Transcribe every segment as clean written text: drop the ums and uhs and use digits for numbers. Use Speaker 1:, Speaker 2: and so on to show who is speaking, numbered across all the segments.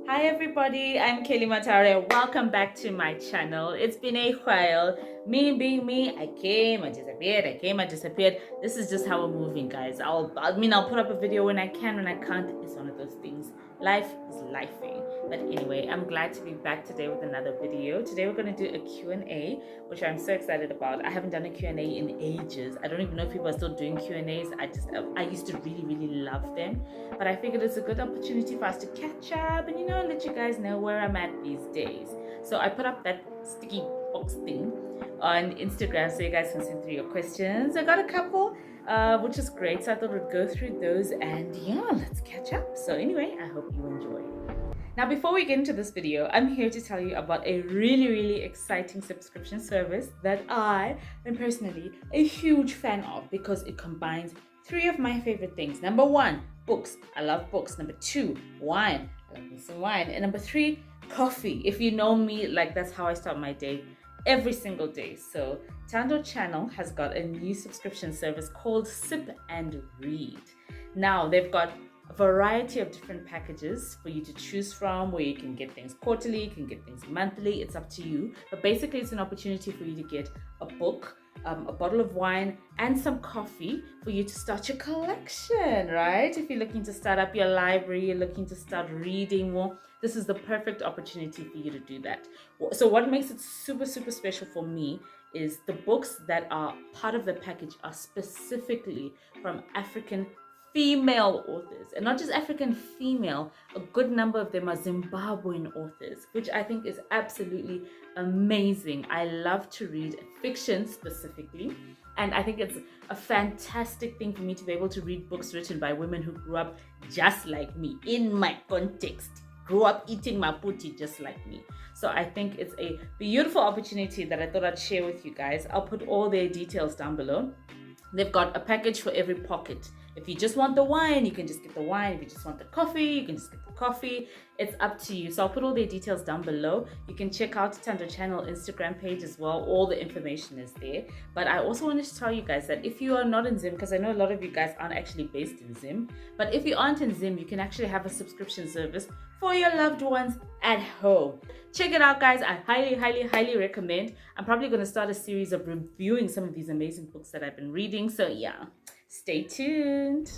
Speaker 1: Hi everybody, I'm Mataure. Welcome back to my channel. It's been a while. Me being me, I came, I disappeared. This is just how we're moving, guys. I'll put up a video when I can, when I can't. It's one of those things. Life is lifing. But anyway, I'm glad to be back today with another video. Today we're going to do a Q&A, which I'm so excited about. I haven't done a Q&A in ages. I don't even know if people are still doing Q&As. I used to really love them. But I figured it's a good opportunity for us to catch up and, let you guys know where I'm at these days. So I put up that sticky box thing on Instagram so you guys can send through your questions. I got a couple, which is great. So I thought we'd go through those and let's catch up. So anyway, I hope you enjoy. Now, before we get into this video, I'm here to tell you about a really exciting subscription service that I am personally a huge fan of because it combines three of my favorite things. Number one, books. I love books. Number two, wine. I love me some wine. And number three, coffee. If you know me, that's how I start my day every single day. So Tando Channel has got a new subscription service called Sip and Read. Now, they've got a variety of different packages for you to choose from, where you can get things quarterly, you can get things monthly. It's up to you. But basically, it's an opportunity for you to get a book, a bottle of wine, and some coffee for you to start your collection, right? If you're looking to start up your library, you're looking to start reading more, this is the perfect opportunity for you to do that. So what makes it super special for me is the books that are part of the package are specifically from African female authors, and not just African female, a good number of them are Zimbabwean authors, which I think is absolutely amazing. I love to read fiction specifically, and I think it's a fantastic thing for me to be able to read books written by women who grew up just like me, in my context, grew up eating maputi just like me. So I think it's a beautiful opportunity that I thought I'd share with you guys. I'll put all their details down below. They've got a package for every pocket. If you just want the wine, you can just get the wine. If you just want the coffee, you can just get the coffee. It's up to you. So I'll put all their details down below. You can check out Tando Channel Instagram page as well. All the information is there. But I also wanted to tell you guys that if you are not in Zim, because I know a lot of you guys aren't actually based in Zim, but if you aren't in Zim, you can actually have a subscription service for your loved ones at home. Check it out, guys. I highly recommend. I'm probably going to start a series of reviewing some of these amazing books that I've been reading. So yeah, stay tuned.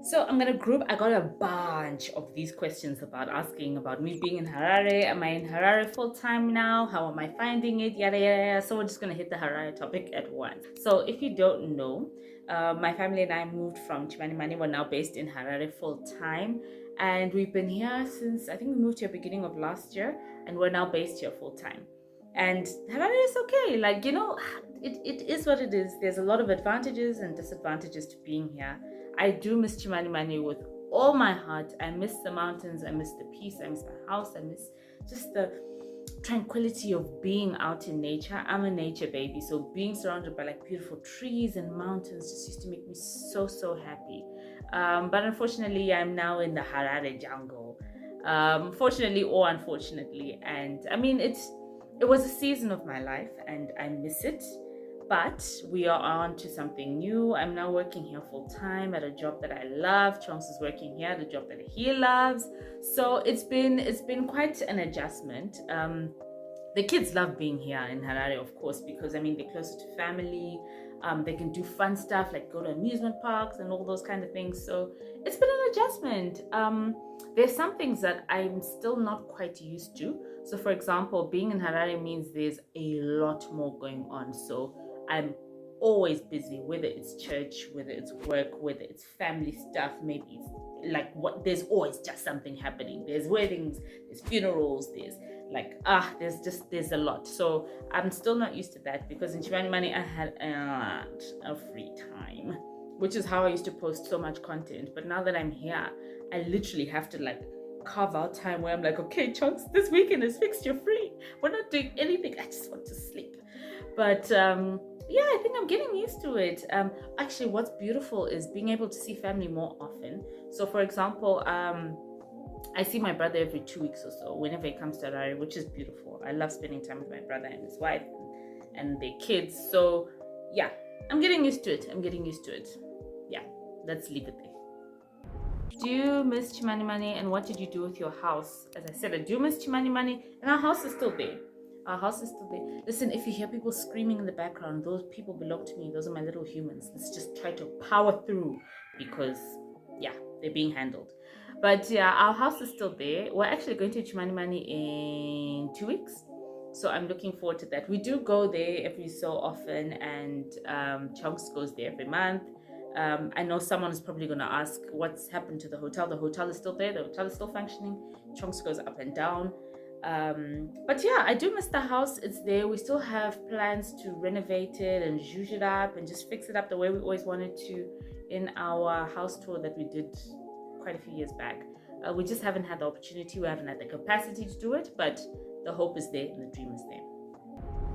Speaker 1: So I got a bunch of these questions asking about me being in Harare. Am I in Harare full time now? How am I finding it? Yada. So we're just going to hit the Harare topic at once. So if you don't know, my family and I moved from Chimanimani. We're now based in Harare full time. And we've been here since, I think we moved here beginning of last year, and we're now based here full time. And Harare is okay. It is what it is. There's a lot of advantages and disadvantages to being here. I do miss Chimanimani with all my heart. I miss the mountains. I miss the peace. I miss my house. I miss just the tranquility of being out in nature. I'm a nature baby, so being surrounded by beautiful trees and mountains just used to make me so happy. But unfortunately, I'm now in the Harare jungle. Fortunately or unfortunately, and I mean it was a season of my life, and I miss it. But we are on to something new. I'm now working here full time at a job that I love. Chonks is working here at a job that he loves. So it's been quite an adjustment. The kids love being here in Harare, of course, because they're closer to family. They can do fun stuff like go to amusement parks and all those kind of things. So it's been an adjustment. There's some things that I'm still not quite used to. So for example, being in Harare means there's a lot more going on. So I'm always busy, whether it's church, whether it's work, whether it's family stuff, maybe it's there's always just something happening. There's weddings, there's funerals, there's a lot. So I'm still not used to that, because in Chimanimani I had a free time, which is how I used to post so much content. But now that I'm here, I literally have to carve out time where I'm okay, Chunks, this weekend is fixed, you're free. We're not doing anything. I just want to sleep. But yeah, I think I'm getting used to it. Actually, what's beautiful is being able to see family more often. So for example, I see my brother every 2 weeks or so whenever he comes to Harare, which is beautiful. I love spending time with my brother and his wife and their kids. So yeah, I'm getting used to it. Yeah, let's leave it there. Do you miss Chimani Money, and what did you do with your house? As I said, I do miss Chimani Money, and our house is still there. Our house is still there. Listen, if you hear people screaming in the background, those people belong to me. Those are my little humans. Let's just try to power through because, yeah, they're being handled. But yeah, our house is still there. We're actually going to Chimani Money in 2 weeks. So I'm looking forward to that. We do go there every so often, and Chunks goes there every month. I know someone is probably going to ask what's happened to the hotel. The hotel is still there. The hotel is still functioning. Chunks goes up and down. But yeah, I do miss the house. It's there. We still have plans to renovate it and zhuzh it up and just fix it up the way we always wanted to in our house tour that we did quite a few years back. We just haven't had the opportunity. We haven't had the capacity to do it, but the hope is there and the dream is there.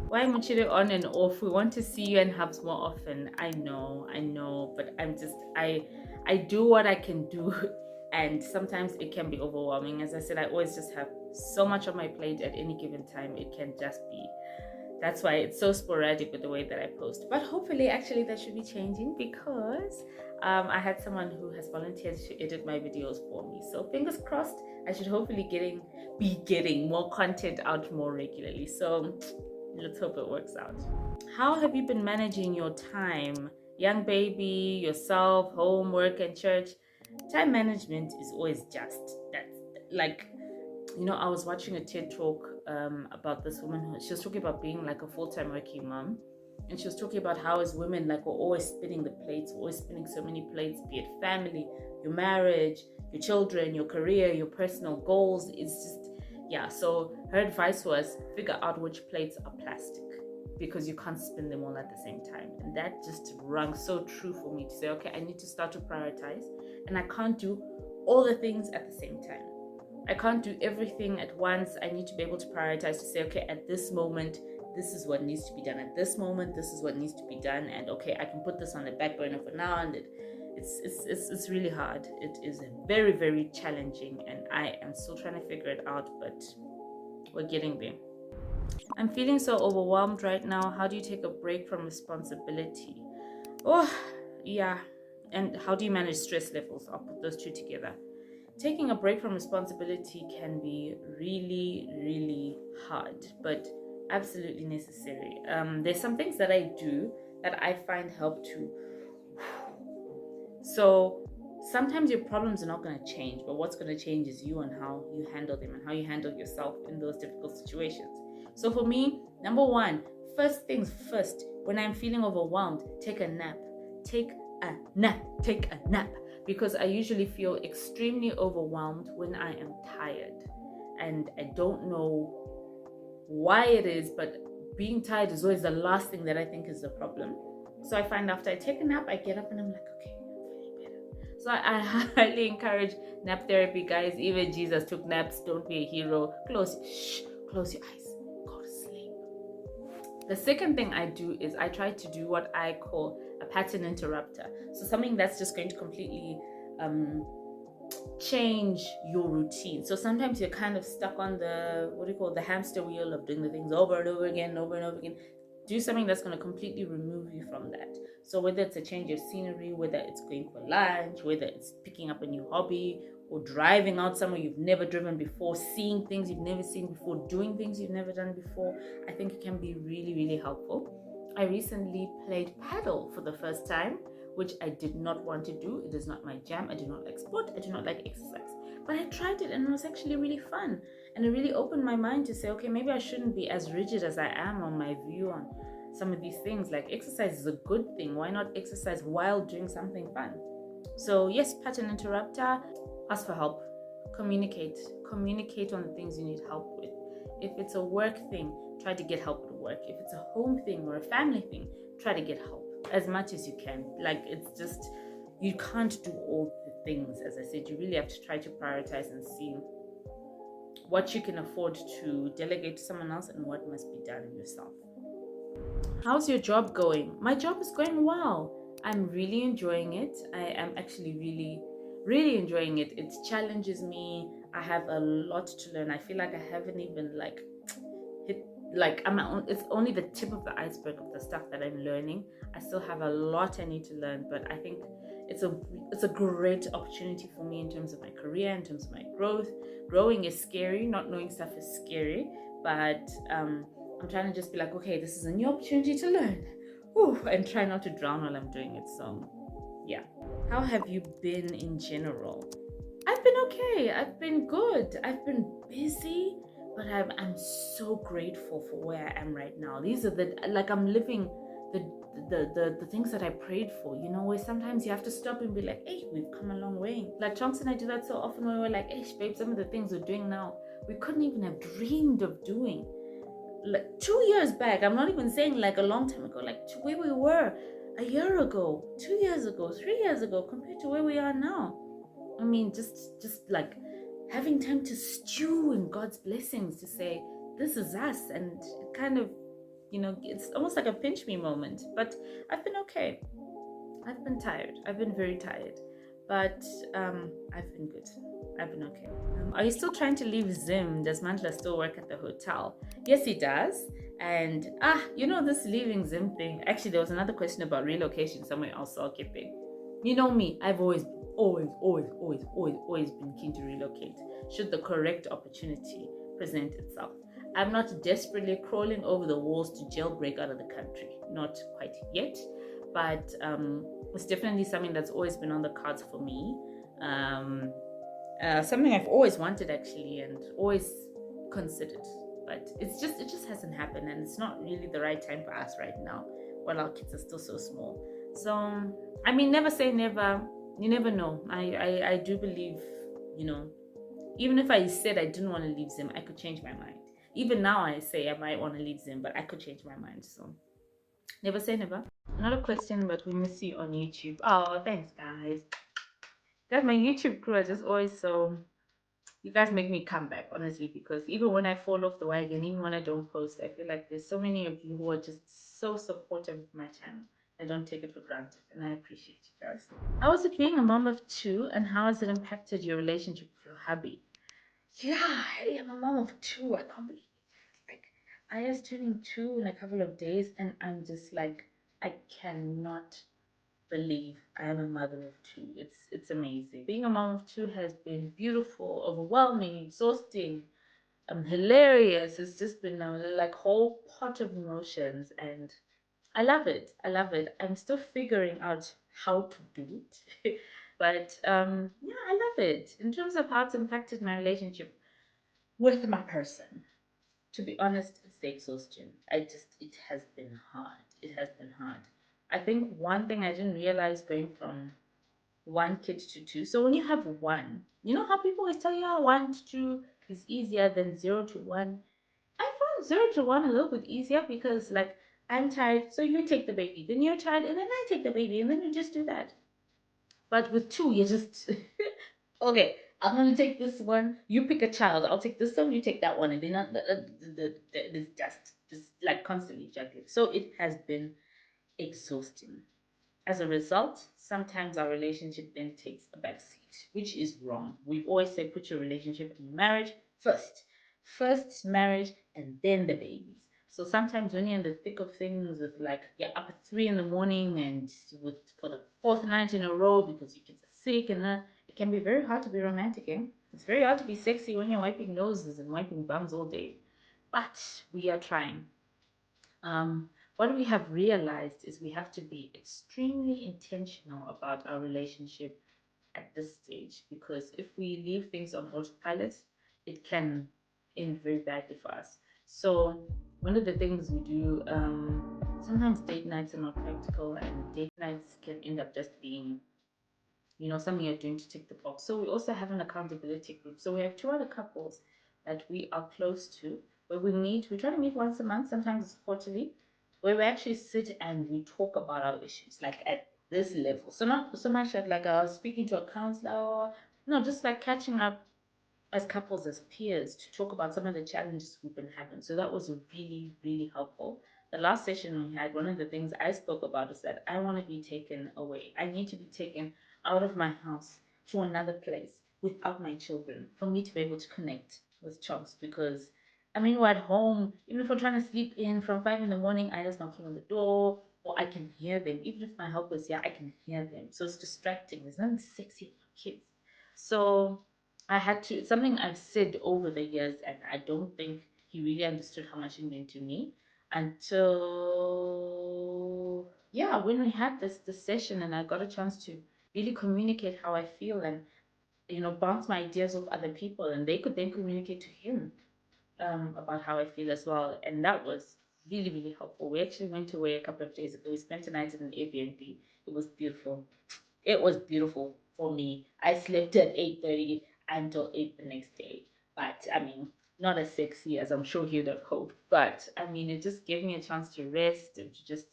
Speaker 1: Why Muchiri on and off? We want to see you and Hubs more often. I know, but I do what I can do, and sometimes it can be overwhelming. As I said, I always just have so much on my plate at any given time. It can just be. That's why it's so sporadic with the way that I post. But hopefully, actually, that should be changing because I had someone who has volunteered to edit my videos for me. So fingers crossed, I should hopefully be getting more content out more regularly. So let's hope it works out. How have you been managing your time? Young baby, yourself, home, work, and church. Time management is always just that. Like, I was watching a TED talk about this woman. She was talking about being like a full-time working mom. And she was talking about how as women, like, we're always spinning the plates, always spinning so many plates, be it family, your marriage, your children, your career, your personal goals. It's just, yeah. So her advice was figure out which plates are plastic because you can't spin them all at the same time. And that just rang so true for me to say, okay, I need to start to prioritize, and I can't do all the things at the same time. I can't do everything at once. I need to be able to prioritize to say, okay, at this moment, this is what needs to be done. At this moment, this is what needs to be done. And okay, I can put this on the back burner for now. And it's really hard. It is very, very challenging. And I am still trying to figure it out, but we're getting there. I'm feeling so overwhelmed right now. How do you take a break from responsibility? Oh, yeah. And how do you manage stress levels? I'll put those two together. Taking a break from responsibility can be really, really hard, but absolutely necessary. There's some things that I do that I find help to. So sometimes your problems are not going to change, but what's going to change is you and how you handle them and how you handle yourself in those difficult situations. So for me, number one, first things first, when I'm feeling overwhelmed, take a nap. Take a nap. Because I usually feel extremely overwhelmed when I am tired. And I don't know why it is, but being tired is always the last thing that I think is the problem. So I find after I take a nap, I get up and I'm like, okay, I'm feeling better. So I highly encourage nap therapy, guys. Even Jesus took naps. Don't be a hero. Close your eyes. Go to sleep. The second thing I do is I try to do what I call a pattern interrupter. So something that's just going to completely change your routine. So sometimes you're kind of stuck on the hamster wheel of doing the things over and over again. Do something that's going to completely remove you from that. So whether it's a change of scenery, whether it's going for lunch, whether it's picking up a new hobby, or driving out somewhere you've never driven before, seeing things you've never seen before, doing things you've never done before, I think it can be really, really helpful. I recently played paddle for the first time, which I did not want to do. It is not my jam. I do not like sport. I do not like exercise. But I tried it and it was actually really fun. And it really opened my mind to say, okay, maybe I shouldn't be as rigid as I am on my view on some of these things. Like exercise is a good thing. Why not exercise while doing something fun? So yes, pattern interrupter. Ask for help. Communicate on the things you need help with. If it's a work thing, try to get help with work. If it's a home thing or a family thing, try to get help as much as you can. Like, it's just, you can't do all the things. As I said, you really have to try to prioritize and see what you can afford to delegate to someone else and what must be done yourself. How's your job going? My job is going well. I'm really enjoying it. I am actually really, really enjoying it. It challenges me. I have a lot to learn. I feel like I haven't even it's only the tip of the iceberg of the stuff that I'm learning. I still have a lot I need to learn, but I think it's a great opportunity for me in terms of my career, in terms of my growth. Growing is scary, not knowing stuff is scary, but I'm trying to just be like, okay, this is a new opportunity to learn. Whew, and try not to drown while I'm doing it. So yeah. How have you been in general? I've been okay. I've been good. I've been busy, but I'm so grateful for where I am right now. These are the, like, I'm living the the things that I prayed for, you know, where sometimes you have to stop and be like, hey, we've come a long way. Like Chunks and I do that so often where we're like, hey, babe, some of the things we're doing now, we couldn't even have dreamed of doing. Like 2 years back, I'm not even saying like a long time ago, like to where we were a year ago, 2 years ago, 3 years ago, compared to where we are now. I mean, just like having time to stew in God's blessings, to say, this is us. And it kind of, you know, it's almost like a pinch me moment. But I've been okay. I've been tired. I've been very tired. But I've been good. I've been okay. Are you still trying to leave Zim? Does Mandla still work at the hotel? Yes, he does. And you know, this leaving Zim thing. Actually, there was another question about relocation somewhere else, so I'll keep it. You know me, I've always been keen to relocate should the correct opportunity present itself. I'm not desperately crawling over the walls to jailbreak out of the country, not quite yet, but it's definitely something that's always been on the cards for me. Something I've always wanted actually, and always considered, but it just hasn't happened, and it's not really the right time for us right now while our kids are still so small. So I mean, never say never. You never know. I do believe, you know, even if I said I didn't want to leave Zim, I could change my mind. Even now I say I might want to leave Zim, but I could change my mind. So never say never. Another question, but we miss you on YouTube. Oh, thanks guys. Guys, my YouTube crew are just always so, you guys make me come back, honestly, because even when I fall off the wagon, even when I don't post, I feel like there's so many of you who are just so supportive of my channel. I don't take it for granted, and I appreciate you guys. How is it being a mom of two, and how has it impacted your relationship with your hubby? Yeah, I am a mom of two. I can't believe it. Like, I is turning 2 in a couple of days, and I'm just like, I cannot believe I am a mother of two. It's amazing. Being a mom of two has been beautiful, overwhelming, exhausting, hilarious. It's just been like whole pot of emotions, and I love it. I love it. I'm still figuring out how to do it, but yeah, I love it. In terms of how it's impacted my relationship with my person, to be honest, it's the exhaustion. It has been hard. It has been hard. I think one thing I didn't realize going from one kid to two. So when you have one, you know how people always tell you, oh, 1 to 2 is easier than 0 to 1. I found 0 to 1 a little bit easier because, like, I'm tired, so you take the baby, then you're tired, and then I take the baby, and then you just do that. But with two, you just okay. I'm gonna take this one. You pick a child. I'll take this one. You take that one, and then it's just like constantly juggling. So it has been exhausting. As a result, sometimes our relationship then takes a backseat, which is wrong. We've always said put your relationship and marriage first. First marriage and then the babies. So sometimes when you're in the thick of things, with like you're up at 3 in the morning and with for the fourth night in a row because your kids are sick, and it can be very hard to be romantic. Eh? It's very hard to be sexy when you're wiping noses and wiping bums all day. But we are trying. What we have realized is we have to be extremely intentional about our relationship at this stage, because if we leave things on autopilot, it can end very badly for us. So one of the things we do, sometimes date nights are not practical, and date nights can end up just being, you know, something you're doing to tick the box. So we also have an accountability group. So we have 2 other couples that we are close to, where we meet. We try to meet once a month, sometimes it's quarterly, where we actually sit and we talk about our issues, like at this level. So not so much that like I was speaking to a counselor, or no, just like catching up as couples, as peers, to talk about some of the challenges we've been having. So that was really, really helpful. The last session we had, one of the things I spoke about is that I want to be taken away. I need to be taken out of my house to another place without my children for me to be able to connect with Chunks, because I mean, we're at home, even if we're trying to sleep in from 5 in the morning, Ida's knocking on the door. or I can hear them. Even if my helper's here, I can hear them. So it's distracting. There's nothing sexy about kids. So I had to, it's something I've said over the years, and I don't think he really understood how much it meant to me until, yeah, when we had this session and I got a chance to really communicate how I feel and, bounce my ideas off other people, and they could then communicate to him about how I feel as well. And that was really, really helpful. We actually went away a couple of days ago. We spent a night in an Airbnb. It was beautiful. It was beautiful for me. I slept at 8:30 until 8 the next day. But I mean, not as sexy as I'm sure you'd have hoped. But I mean, it just gave me a chance to rest and to just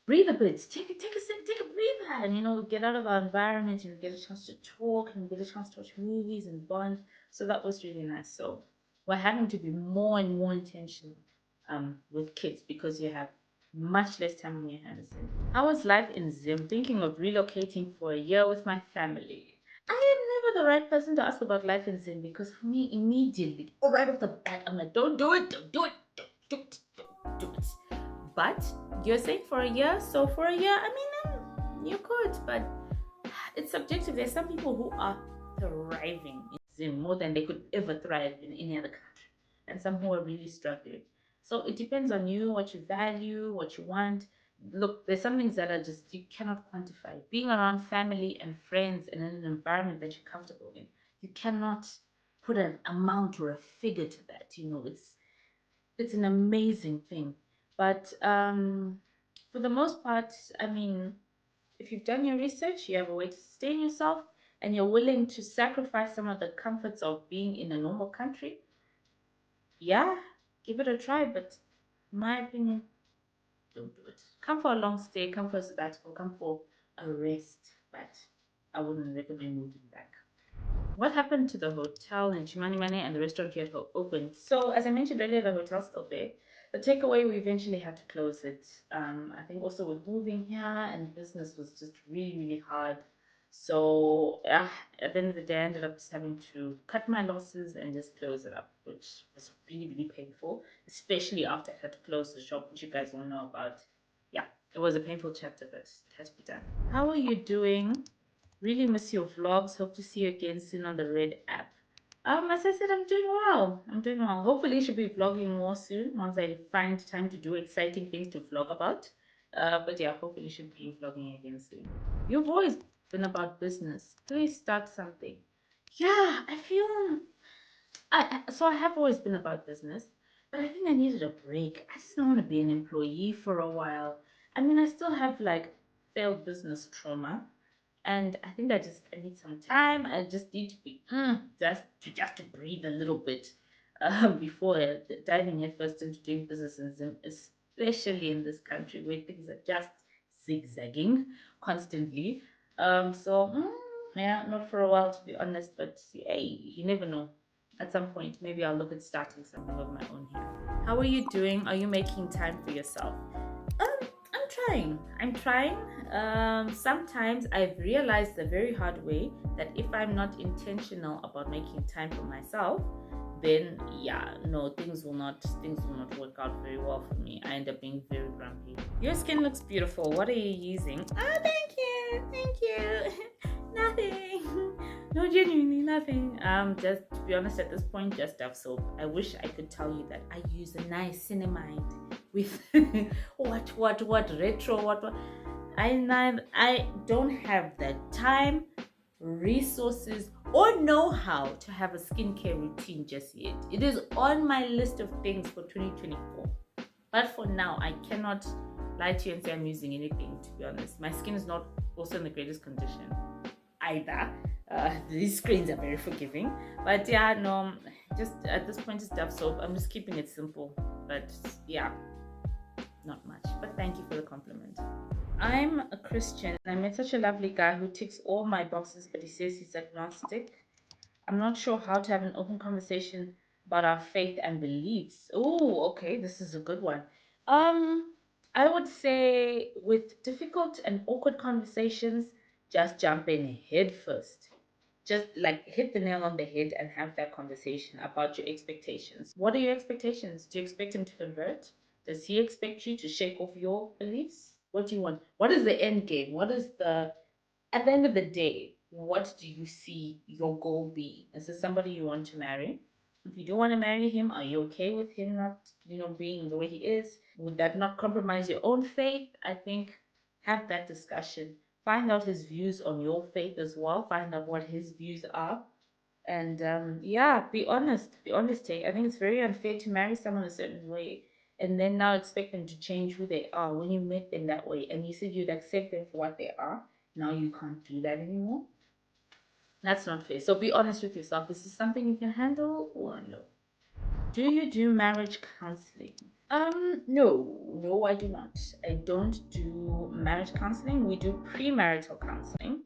Speaker 1: breathe a bit, take a breather, and get out of our environment and get a chance to talk and get a chance to watch movies and bond. So that was really nice. So we're having to be more and more intentional with kids because you have much less time on your hands. How was life in Zim? Thinking of relocating for a year with my family. I am never the right person to ask about life in Zim because for me, immediately, or right off the bat, I'm like, don't do it, don't do it, don't do it, don't do it. But you're saying for a year, so for a year, I mean, you could, but it's subjective. There's some people who are thriving in Zim more than they could ever thrive in any other country, and some who are really struggling. So it depends on you, what you value, what you want. Look, there's some things that are just you cannot quantify. Being around family and friends and in an environment that you're comfortable in, you cannot put an amount or a figure to that. It's an amazing thing. But for the most part, I mean, if you've done your research, you have a way to sustain yourself, and you're willing to sacrifice some of the comforts of being in a normal country, yeah, give it a try. But in my opinion, don't do it. Come for a long stay, come for a sabbatical, come for a rest, but I wouldn't recommend moving back. What happened to the hotel in Chimani and the restaurant you had opened? So, as I mentioned earlier, the hotel's still there. The takeaway, we eventually had to close it. I think also with moving here and business was just really, really hard. So, at the end of the day, I ended up just having to cut my losses and just close it up, which was really, really painful, especially after I had to close the shop, which you guys will know about. Yeah, it was a painful chapter, but it has to be done. How are you doing? Really miss your vlogs. Hope to see you again soon on the Red app. As I said, I'm doing well. I'm doing well. Hopefully, I should be vlogging more soon once I find time to do exciting things to vlog about. But yeah, hopefully, I should be vlogging again soon. You've always been about business. Please start something. Yeah, I feel so I have always been about business, but I think I needed a break. I just don't want to be an employee for a while. I mean, I still have like failed business trauma, and I think I need some time. I just need to be just to breathe a little bit before diving headfirst into doing business in Zim, especially in this country where things are just zigzagging constantly. Yeah, not for a while to be honest, but hey, you never know. At some point, maybe I'll look at starting something of my own here. How are you doing? Are you making time for yourself? I'm trying. I'm trying. Sometimes I've realized the very hard way that if I'm not intentional about making time for myself, then yeah, no, things will not work out very well for me. I end up being very grumpy. Your skin looks beautiful. What are you using? Oh, thank you. Nothing. No, genuinely nothing. Just to be honest, at this point, just Dove soap. I wish I could tell you that I use a nice cinnamide with what retro what. I don't have the time, resources, or know-how to have a skincare routine just yet. It is on my list of things for 2024. But for now, I cannot lie to you and say I'm using anything, to be honest. My skin is not also in the greatest condition either. These screens are very forgiving. But yeah, no, just at this point, it's Dove soap. I'm just keeping it simple. But yeah, not much. But thank you for the compliment. I'm a Christian. I met such a lovely guy who ticks all my boxes, but he says he's agnostic. I'm not sure how to have an open conversation about our faith and beliefs. Oh, okay, this is a good one. Um, I would say with difficult and awkward conversations, just jump in head first. Just like hit the nail on the head and have that conversation about your expectations. What are your expectations? Do you expect him to convert? Does he expect you to shake off your beliefs? What do you want? What is the end game? What is the, at the end of the day, what do you see your goal be? Is this somebody you want to marry? If you don't want to marry him, are you okay with him not, being the way he is? Would that not compromise your own faith? I think have that discussion. Find out his views on your faith as well. Find out what his views are. And yeah, be honest. Be honest, Tay. I think it's very unfair to marry someone a certain way and then now expect them to change who they are when you met them that way and you said you'd accept them for what they are. Now you can't do that anymore. That's not fair. So be honest with yourself. Is this something you can handle or no? Do you do marriage counseling? No, I do not. I don't do marriage counseling. We do premarital counseling.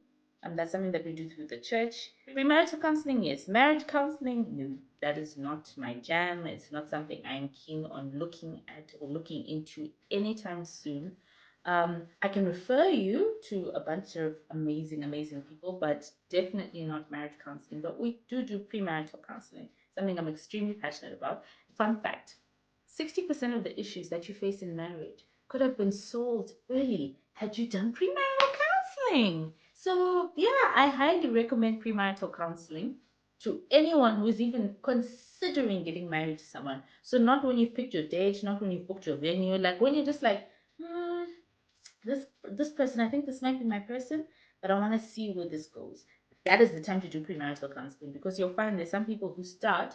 Speaker 1: That's something that we do through the church. Premarital counseling, yes. Marriage counseling, no. That is not my jam. It's not something I'm keen on looking at or looking into anytime soon. I can refer you to a bunch of amazing, amazing people, but definitely not marriage counseling. But we do premarital counseling, something I'm extremely passionate about. Fun fact, 60% of the issues that you face in marriage could have been solved early had you done premarital counseling. So, yeah, I highly recommend premarital counseling to anyone who's even considering getting married to someone. So, not when you've picked your date, not when you've booked your venue, like when you're just like, this person, I think this might be my person, but I want to see where this goes. That is the time to do premarital counseling because you'll find there's some people who start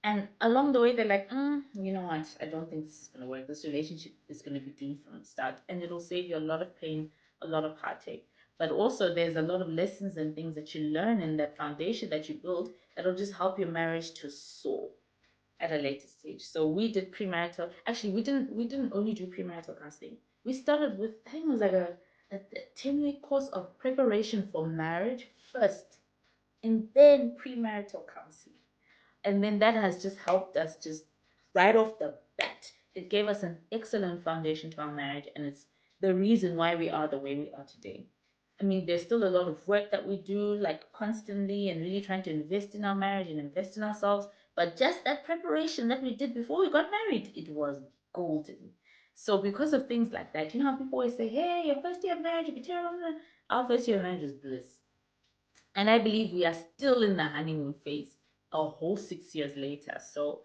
Speaker 1: and along the way they're like, you know what, I don't think this is going to work. This relationship is going to be doomed from the start, and it'll save you a lot of pain, a lot of heartache. But also there's a lot of lessons and things that you learn in that foundation that you build that'll just help your marriage to soar at a later stage. So we did premarital. Actually, we didn't only do premarital counseling. We started with, I think it was like a 10-week course of preparation for marriage first, and then premarital counseling. And then that has just helped us just right off the bat. It gave us an excellent foundation to our marriage, and it's the reason why we are the way we are today. I mean, there's still a lot of work that we do, like constantly, and really trying to invest in our marriage and invest in ourselves. But just that preparation that we did before we got married, it was golden. So, because of things like that, you know how people always say, hey, your first year of marriage will be terrible. Our first year of marriage was bliss. And I believe we are still in the honeymoon phase a whole 6 years later. So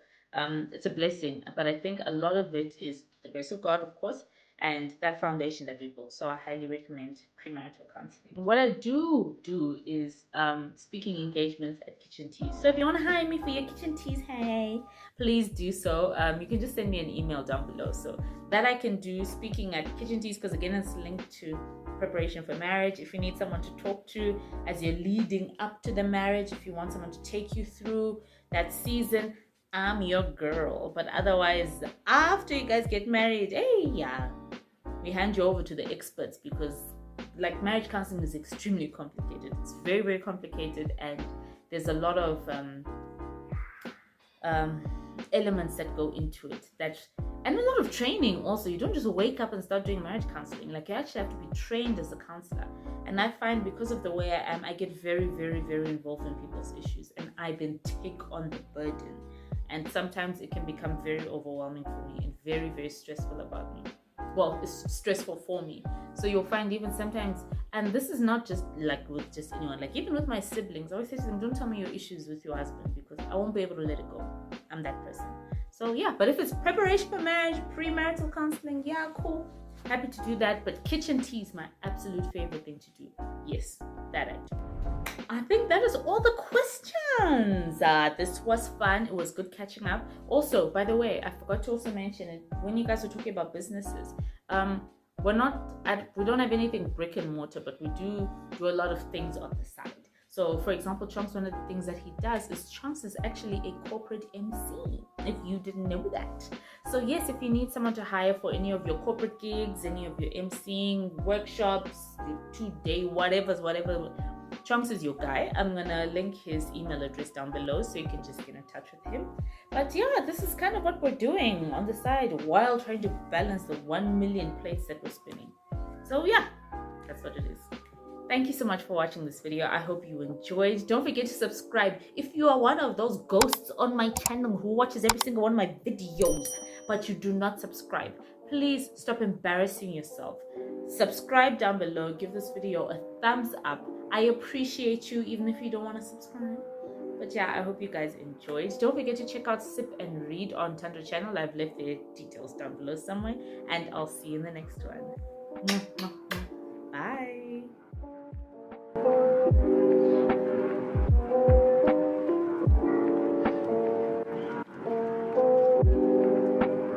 Speaker 1: it's a blessing. But I think a lot of it is the grace of God, of course, and that foundation that we built. So I highly recommend premarital counseling. What I do is speaking engagements at kitchen teas. So if you want to hire me for your kitchen teas, hey, please do so. You can just send me an email down below. So that I can do speaking at kitchen teas, because again, it's linked to preparation for marriage. If you need someone to talk to as you're leading up to the marriage, if you want someone to take you through that season, I'm your girl. But otherwise, after you guys get married, hey, yeah, we hand you over to the experts, because like marriage counseling is extremely complicated. It's very, very complicated, and there's a lot of elements that go into it, and a lot of training also. You don't just wake up and start doing marriage counseling. Like, you actually have to be trained as a counselor. And I find, because of the way I am, I get very, very, very involved in people's issues, and I then take on the burden. And sometimes it can become very overwhelming for me and very, very stressful about me. Well, it's stressful for me. So you'll find even sometimes, and this is not just like with just anyone, like even with my siblings, I always say to them, don't tell me your issues with your husband, because I won't be able to let it go. I'm that person. So yeah, but if it's preparation for marriage, premarital counseling, yeah, cool. Happy to do that. But kitchen tea is my absolute favorite thing to do. Yes, that I do. I think that is all the questions. This was fun. It was good catching up. Also, by the way, I forgot to also mention it when you guys were talking about businesses. We don't have anything brick and mortar, but we do a lot of things on the side. So, for example, Chunks, one of the things that he does is Chunks is actually a corporate MC, if you didn't know that. So, yes, if you need someone to hire for any of your corporate gigs, any of your MCing, workshops, 2-day, whatever, Chunks is your guy. I'm going to link his email address down below so you can just get in touch with him. But yeah, this is kind of what we're doing on the side while trying to balance the 1 million plates that we're spinning. So yeah, that's what it is. Thank you so much for watching this video. I hope you enjoyed. Don't forget to subscribe if you are one of those ghosts on my channel who watches every single one of my videos but you do not subscribe. Please stop embarrassing yourself. Subscribe down below. Give this video a thumbs up. I appreciate you even if you don't want to subscribe. But yeah, I hope you guys enjoyed. Don't forget to check out Sip and Read on Tandra channel. I've left the details down below somewhere. And I'll see you in the next one.